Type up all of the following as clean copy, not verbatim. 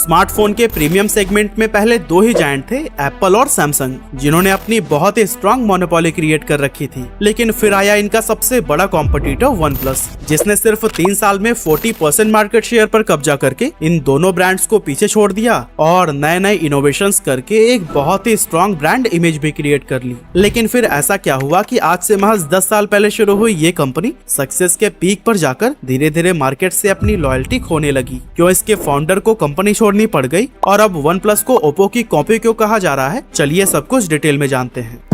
Smartphone के premium segment में पहले दो ही जायंट थे, एप्पल और सैमसंग, जिन्होंने अपनी बहुत ही स्ट्रॉन्ग मोनोपोली क्रिएट कर रखी थी। लेकिन फिर आया इनका सबसे बड़ा कॉम्पिटिटर वन प्लस, जिसने सिर्फ 3 साल में 40% मार्केट शेयर पर कब्जा करके इन दोनों ब्रांड्स को पीछे छोड़ दिया और नए नए इनोवेशंस करके एक बहुत ही स्ट्रॉन्ग ब्रांड इमेज भी क्रिएट कर ली। लेकिन फिर ऐसा क्या हुआ कि आज से महज 10 साल पहले शुरू हुई ये कंपनी सक्सेस के पीक पर जाकर धीरे धीरे मार्केट से अपनी लॉयल्टी खोने लगी? क्यों इसके फाउंडर को कंपनी छोड़नी पड़ गई और अब वन प्लस को ओप्पो की कॉपी क्यों कहा जा रहा है? चलिए सब कुछ डिटेल में जानते हैं।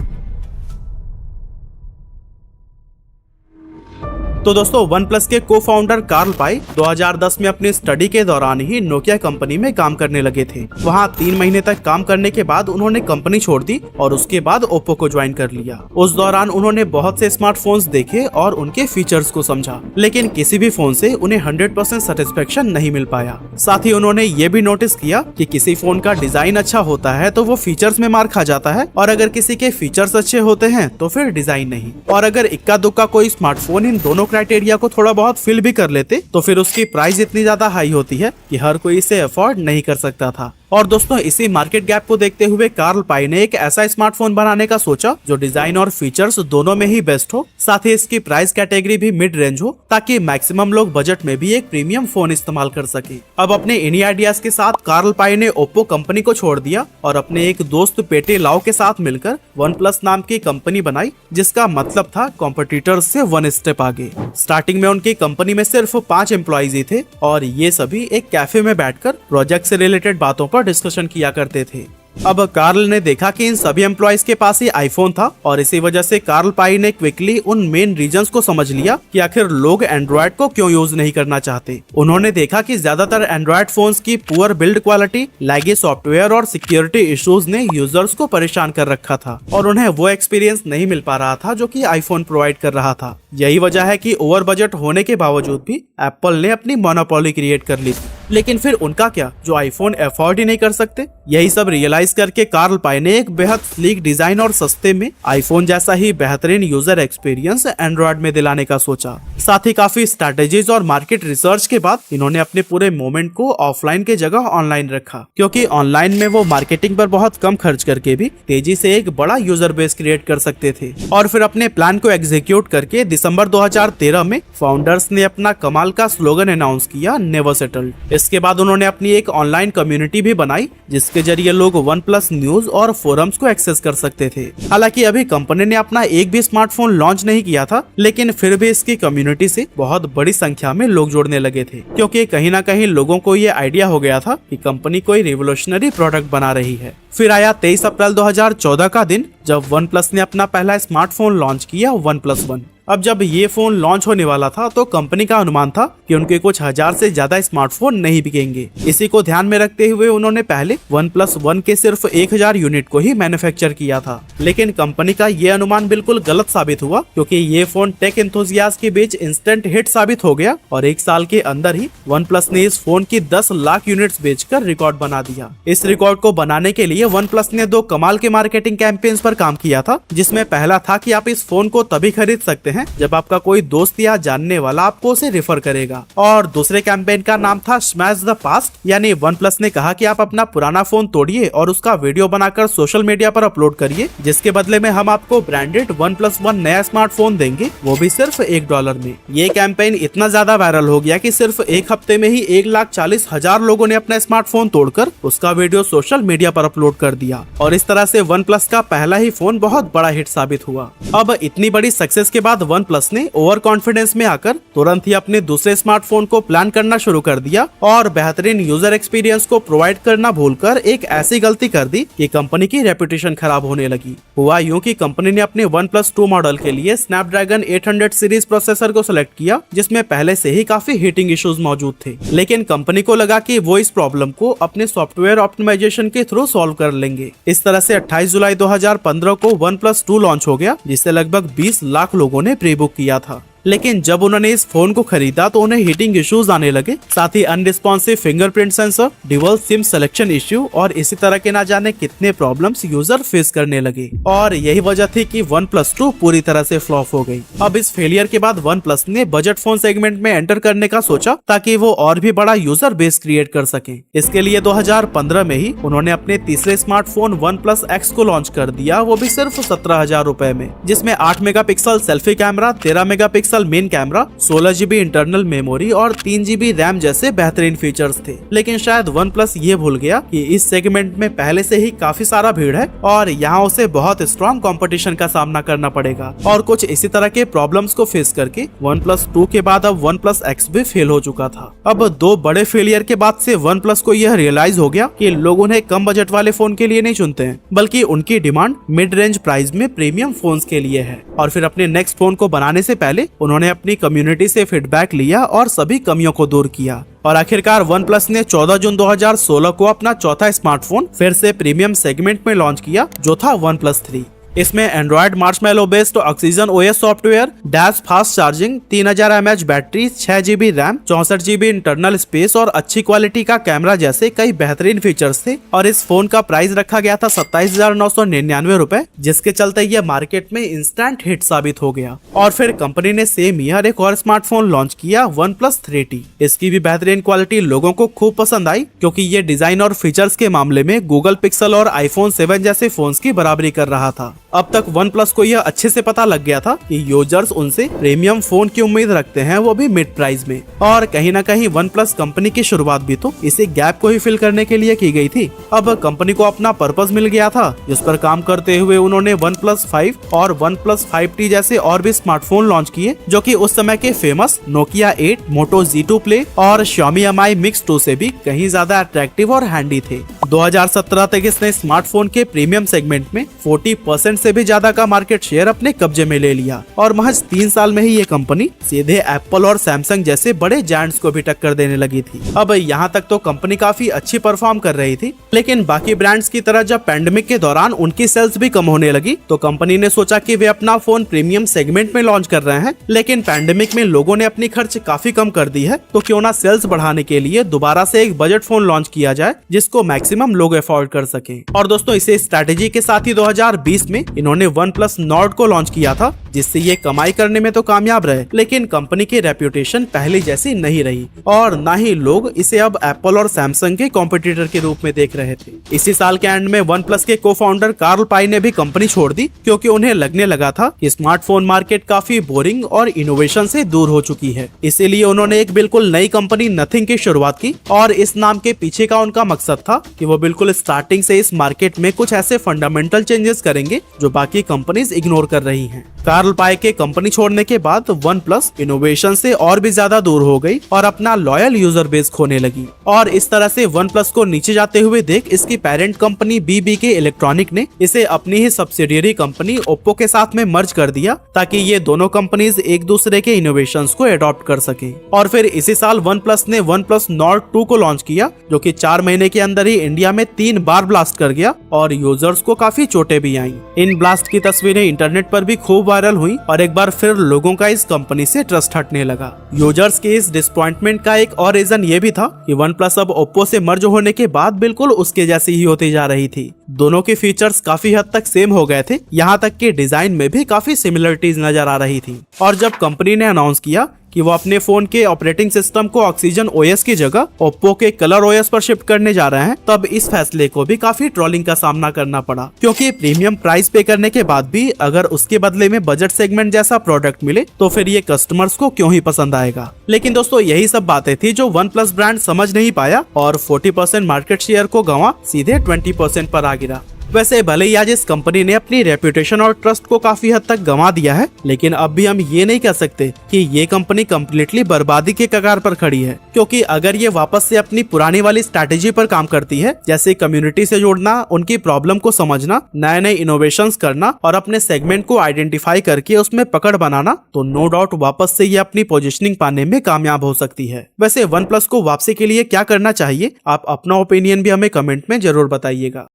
तो दोस्तों, वन प्लस के को फाउंडर कार्ल पाई 2010 में अपनी स्टडी के दौरान ही नोकिया कंपनी में काम करने लगे थे। वहां 3 महीने तक काम करने के बाद उन्होंने कंपनी छोड़ दी और उसके बाद ओप्पो को ज्वाइन कर लिया। उस दौरान उन्होंने बहुत से स्मार्टफोन्स देखे और उनके फीचर्स को समझा, लेकिन किसी भी फोन से उन्हें 100% सेटिस्फेक्शन नहीं मिल पाया। साथ ही उन्होंने ये भी नोटिस किया कि किसी फोन का डिजाइन अच्छा होता है तो वो फीचर्स में मार खा जाता है, और अगर किसी के फीचर्स अच्छे होते हैं तो फिर डिजाइन नहीं। और अगर इक्का दुक्का कोई स्मार्टफोन इन दोनों क्राइटेरिया को थोड़ा बहुत फिल भी कर लेते तो फिर उसकी प्राइस इतनी ज्यादा हाई होती है कि हर कोई इसे अफोर्ड नहीं कर सकता था। और दोस्तों, इसी मार्केट गैप को देखते हुए कार्ल पाई ने एक ऐसा स्मार्टफोन बनाने का सोचा जो डिजाइन और फीचर्स दोनों में ही बेस्ट हो, साथ ही इसकी प्राइस कैटेगरी भी मिड रेंज हो, ताकि मैक्सिमम लोग बजट में भी एक प्रीमियम फोन इस्तेमाल कर सके। अब अपने इन्हीं आइडियाज के साथ कार्ल पाई ने ओप्पो कंपनी को छोड़ दिया और अपने एक दोस्त पेटे लाओ के साथ मिलकर वन प्लस नाम की कंपनी बनाई, जिसका मतलब था कॉम्पिटिटर्स से 1 स्टेप आगे। स्टार्टिंग में उनकी कंपनी में सिर्फ 5 एम्प्लॉइज ही थे और ये सभी एक कैफे में बैठकर प्रोजेक्ट से रिलेटेड बातों पर डिस्कशन किया करते थे। अब कार्ल ने देखा कि इन सभी एम्प्लॉइज के पास ही आईफोन था और इसी वजह से कार्ल पाई ने क्विकली उन मेन रीजंस को समझ लिया कि आखिर लोग एंड्रॉयड को क्यों यूज नहीं करना चाहते। उन्होंने देखा कि ज्यादातर एंड्रॉयड फोन्स की पुअर बिल्ड क्वालिटी, लैगी सॉफ्टवेयर और सिक्योरिटी इश्यूज ने यूजर्स को परेशान कर रखा था और उन्हें वो एक्सपीरियंस नहीं मिल पा रहा था जो कि आईफोन प्रोवाइड कर रहा था। यही वजह है कि ओवर बजट होने के बावजूद भी एप्पल ने अपनी मोनोपोली क्रिएट कर ली थी। लेकिन फिर उनका क्या, जो आईफोन अफोर्ड ही नहीं कर सकते? यही सब रियलाइज करके कार्ल पाई ने एक बेहद स्लीक डिजाइन और सस्ते में आईफोन जैसा ही बेहतरीन यूजर एक्सपीरियंस एंड्रॉयड में दिलाने का सोचा। साथ ही काफी स्ट्रेटेजीज और मार्केट रिसर्च के बाद इन्होंने अपने पूरे मोमेंट को ऑफलाइन के जगह ऑनलाइन रखा, क्योंकि ऑनलाइन में वो मार्केटिंग पर बहुत कम खर्च करके भी तेजी से एक बड़ा यूजर बेस क्रिएट कर सकते थे। और फिर अपने प्लान को एग्जीक्यूट करके दिसंबर 2013 में फाउंडर्स ने अपना कमाल का स्लोगन अनाउंस किया, नेवर सेटल्ड। इसके बाद उन्होंने अपनी एक ऑनलाइन कम्युनिटी भी बनाई जिसके जरिए लोग वन प्लस न्यूज और फोरम्स को एक्सेस कर सकते थे। हालांकि अभी कंपनी ने अपना एक भी स्मार्टफोन लॉन्च नहीं किया था, लेकिन फिर भी इसकी कम्युनिटी से बहुत बड़ी संख्या में लोग जुड़ने लगे थे, क्योंकि कहीं ना कहीं लोगों को ये आइडिया हो गया था कि कंपनी कोई रिवोल्यूशनरी प्रोडक्ट बना रही है। फिर आया 23 अप्रैल 2014 का दिन, जब वन प्लस ने अपना पहला स्मार्टफोन लॉन्च किया, वन प्लस वन। अब जब ये फोन लॉन्च होने वाला था तो कंपनी का अनुमान था कि उनके कुछ हजार से ज्यादा स्मार्टफोन नहीं बिकेंगे। इसी को ध्यान में रखते हुए उन्होंने पहले वन प्लस वन के सिर्फ 1000 यूनिट को ही मैन्युफैक्चर किया था। लेकिन कंपनी का ये अनुमान बिल्कुल गलत साबित हुआ, क्योंकि ये फोन टेक एंथुसियास्ट के बीच इंस्टेंट हिट साबित हो गया और 1 साल के अंदर ही वन प्लस ने इस फोन की 10 लाख यूनिट्स बेचकर रिकॉर्ड बना दिया। इस रिकॉर्ड को बनाने के लिए वन प्लस ने 2 कमाल के मार्केटिंग कैंपेन्स पर काम किया था, जिसमें पहला था कि आप इस फोन को तभी खरीद सकते हैं जब आपका कोई दोस्त या जानने वाला आपको उसे रेफर करेगा, और दूसरे कैंपेन का नाम था स्मैश द पास्ट। यानी वन प्लस ने कहा कि आप अपना पुराना फोन तोड़िए और उसका वीडियो बनाकर सोशल मीडिया पर अपलोड करिए, जिसके बदले में हम आपको ब्रांडेड वन प्लस वन नया स्मार्टफोन देंगे, वो भी सिर्फ $1 में। ये कैंपेन इतना ज्यादा वायरल हो गया कि सिर्फ 1 हफ्ते में ही 1,40,000 लोगों ने अपना स्मार्टफोन तोड़कर उसका वीडियो सोशल मीडिया पर अपलोड कर दिया, और इस तरह से वन प्लस का पहला ही फोन बहुत बड़ा हिट साबित हुआ। अब इतनी बड़ी सक्सेस के बाद वन प्लस ने ओवर कॉन्फिडेंस में आकर तुरंत ही अपने दूसरे स्मार्टफोन को प्लान करना शुरू कर दिया और बेहतरीन यूजर एक्सपीरियंस को प्रोवाइड करना भूलकर एक ऐसी गलती कर दी कि कंपनी की रेपुटेशन खराब होने लगी। हुआ यूं कि कंपनी ने अपने वन प्लस 2 मॉडल के लिए स्नैपड्रैगन 800 सीरीज प्रोसेसर को सिलेक्ट किया, जिसमें पहले से ही काफी हीटिंग इश्यूज मौजूद थे। लेकिन कंपनी को लगा कि वो इस प्रॉब्लम को अपने सॉफ्टवेयर ऑप्टिमाइजेशन के थ्रू सॉल्व कर लेंगे। इस तरह से 28 जुलाई 2015 को वन प्लस 2 लॉन्च हो गया, जिसे लगभग 20 लाख लोगों ने प्री बुक किया था। लेकिन जब उन्होंने इस फोन को खरीदा तो उन्हें हीटिंग इश्यूज आने लगे, साथ ही unresponsive fingerprint sensor, dual SIM selection issue और इसी तरह के ना जाने कितने प्रॉब्लम्स यूजर फेस करने लगे। और यही वजह थी कि OnePlus 2 पूरी तरह से फ्लॉप हो गई। अब इस फेलियर के बाद OnePlus ने बजट फोन सेगमेंट में एंटर करने का सोचा ताकि वो और भी बड़ा यूजर बेस क्रिएट कर सके। इसके लिए 2015 में ही उन्होंने अपने तीसरे स्मार्टफोन OnePlus X को लॉन्च कर दिया, वो भी सिर्फ 17,000 रुपए में, जिसमें 8 megapixel selfie camera, 13 megapixel main camera, 16 GB internal memory और 3 GB रैम जैसे बेहतरीन फीचर्स थे। लेकिन शायद OnePlus ये भूल गया कि इस सेगमेंट में पहले से ही काफी सारा भीड़ है और यहाँ उसे बहुत स्ट्रॉन्ग कंपटीशन का सामना करना पड़ेगा। और कुछ इसी तरह के प्रॉब्लम्स को फेस करके OnePlus 2 के बाद अब OnePlus X भी फेल हो चुका था। अब 2 बड़े फेलियर के बाद से OnePlus को यह रियलाइज हो गया कि लोग उन्हें कम बजट वाले फोन के लिए नहीं चुनते हैं, बल्कि उनकी डिमांड मिड रेंज प्राइस में प्रीमियम फोन्स के लिए है। और फिर अपने नेक्स्ट फोन को बनाने से पहले उन्होंने अपनी कम्युनिटी से फीडबैक लिया और सभी कमियों को दूर किया। और आखिरकार OnePlus ने 14 जून 2016 को अपना चौथा स्मार्टफोन फिर से प्रीमियम सेगमेंट में लॉन्च किया, जो था OnePlus 3। इसमें Android Marshmallow based oxygen OS software, dash fast charging, 3000 mAh battery, 6 GB RAM, 64 GB internal space और अच्छी क्वालिटी का कैमरा जैसे कई बेहतरीन फीचर्स थे। और इस फोन का प्राइस रखा गया था 27,999 रुपए, जिसके चलते यह मार्केट में इंस्टेंट हिट साबित हो गया। और फिर कंपनी ने सेम ईयर एक और स्मार्टफोन लॉन्च किया, OnePlus 3T। इसकी भी बेहतरीन क्वालिटी लोगों को खूब पसंद आई, क्योंकि ये डिजाइन और फीचर्स के मामले में गूगल पिक्सल और iPhone 7 जैसे फोन्स की बराबरी कर रहा था। अब तक OnePlus को यह अच्छे से पता लग गया था कि यूजर्स उनसे प्रीमियम फोन की उम्मीद रखते हैं, वो भी मिड प्राइस में। और कहीं ना कहीं OnePlus कंपनी की शुरुआत भी तो इसी गैप को ही फिल करने के लिए की गई थी। अब कंपनी को अपना पर्पस मिल गया था, जिस पर काम करते हुए उन्होंने OnePlus 5 और OnePlus 5T जैसे और भी स्मार्टफोन लॉन्च किए, जो कि उस समय के famous Nokia 8, Moto Z2 Play और Xiaomi Mi Mix 2 से भी कहीं ज्यादा अट्रैक्टिव और हैंडी थे। 2017 तक इसने स्मार्टफोन के प्रीमियम सेगमेंट में 40% से भी ज्यादा का मार्केट शेयर अपने कब्जे में ले लिया। और महज 3 साल में ही ये कंपनी सीधे एप्पल और सैमसंग जैसे बड़े जायंट्स को भी टक्कर देने लगी थी। अब यहाँ तक तो कंपनी काफी अच्छी परफॉर्म कर रही थी, लेकिन बाकी ब्रांड्स की तरह जब पैंडेमिक के दौरान उनकी सेल्स भी कम होने लगी, तो कंपनी ने सोचा कि वे अपना फोन प्रीमियम सेगमेंट में लॉन्च कर रहे हैं, लेकिन पैंडेमिक में लोगों ने अपनी खर्च काफी कम कर दी है, तो क्यों ना सेल्स बढ़ाने के लिए दोबारा से एक बजट फोन लॉन्च किया जाए, जिसको मैक्सिमम लोग अफोर्ड कर सके। और दोस्तों, इसे स्ट्रैटेजी के साथ ही 2020 में इन्होंने OnePlus Nord को लॉन्च किया था, जिससे ये कमाई करने में तो कामयाब रहे, लेकिन कंपनी की रेप्यूटेशन पहले जैसी नहीं रही और ना ही लोग इसे अब एप्पल और सैमसंग के कॉम्पिटिटर के रूप में देख रहे थे। इसी साल के एंड में OnePlus के को फाउंडर कार्ल पाई ने भी कंपनी छोड़ दी, क्योंकि उन्हें लगने लगा था कि स्मार्टफोन मार्केट काफी बोरिंग और इनोवेशन से दूर हो चुकी है। इसीलिए उन्होंने एक बिल्कुल नई कंपनी नथिंग की शुरुआत की, और इस नाम के पीछे का उनका मकसद था कि वो बिल्कुल स्टार्टिंग से इस मार्केट में कुछ ऐसे फंडामेंटल चेंजेस करेंगे जो बाकी कंपनीज इग्नोर कर रही हैं। कार्ल पाई के कंपनी छोड़ने के बाद OnePlus इनोवेशन से और भी ज्यादा दूर हो गई और अपना लॉयल यूजर बेस खोने लगी। और इस तरह से OnePlus को नीचे जाते हुए देख इसकी पेरेंट कंपनी BBK इलेक्ट्रॉनिक ने इसे अपनी ही सब्सिडियरी कंपनी Oppo के साथ में मर्ज कर दिया, ताकि ये दोनों कंपनीज एक दूसरे के इनोवेशंस को अडॉप्ट कर सके। और फिर इसी साल OnePlus ने OnePlus Nord 2 को लॉन्च किया, जो कि 4 महीने के अंदर ही इंडिया में 3 बार ब्लास्ट कर गया और यूजर्स को काफी चोटें भी आई। इन ब्लास्ट की तस्वीरें इंटरनेट पर भी खूब वायरल हुई और एक बार फिर लोगों का इस कंपनी से ट्रस्ट हटने लगा। यूजर्स के इस डिसअपॉइंटमेंट का एक और रीजन ये भी था कि OnePlus अब Oppo से मर्ज होने के बाद बिल्कुल उसके जैसी ही होती जा रही थी। दोनों के फीचर्स काफी हद तक सेम हो गए थे, यहाँ तक कि डिजाइन में भी काफी सिमिलरिटीज नजर आ रही थी। और जब कंपनी ने अनाउंस किया कि वो अपने फोन के ऑपरेटिंग सिस्टम को ऑक्सीजन OS की जगह Oppo के कलर OS पर शिफ्ट करने जा रहे हैं, तब इस फैसले को भी काफी ट्रोलिंग का सामना करना पड़ा, क्योंकि प्रीमियम प्राइस पे करने के बाद भी अगर उसके बदले में बजट सेगमेंट जैसा प्रोडक्ट मिले तो फिर ये कस्टमर्स को क्यों ही पसंद आएगा। लेकिन दोस्तों, यही सब बातें थी जो OnePlus ब्रांड समझ नहीं पाया और 40% मार्केट शेयर को गंवा सीधे 20% पर आ गिरा। वैसे भले ही आज इस कंपनी ने अपनी रेपुटेशन और ट्रस्ट को काफी हद तक गंवा दिया है, लेकिन अब भी हम ये नहीं कह सकते कि ये कंपनी कम्प्लीटली बर्बादी के कगार पर खड़ी है, क्योंकि अगर ये वापस से अपनी पुरानी वाली स्ट्रैटेजी पर काम करती है, जैसे कम्युनिटी से जुड़ना, उनकी प्रॉब्लम को समझना, नए नए इनोवेशंस करना और अपने सेगमेंट को आइडेंटिफाई करके उसमें पकड़ बनाना, तो नो डाउट वापस से ये अपनी पोजीशनिंग पाने में कामयाब हो सकती है। वैसे OnePlus को वापसी के लिए क्या करना चाहिए, आप अपना ओपिनियन भी हमें कमेंट में जरूर बताइएगा।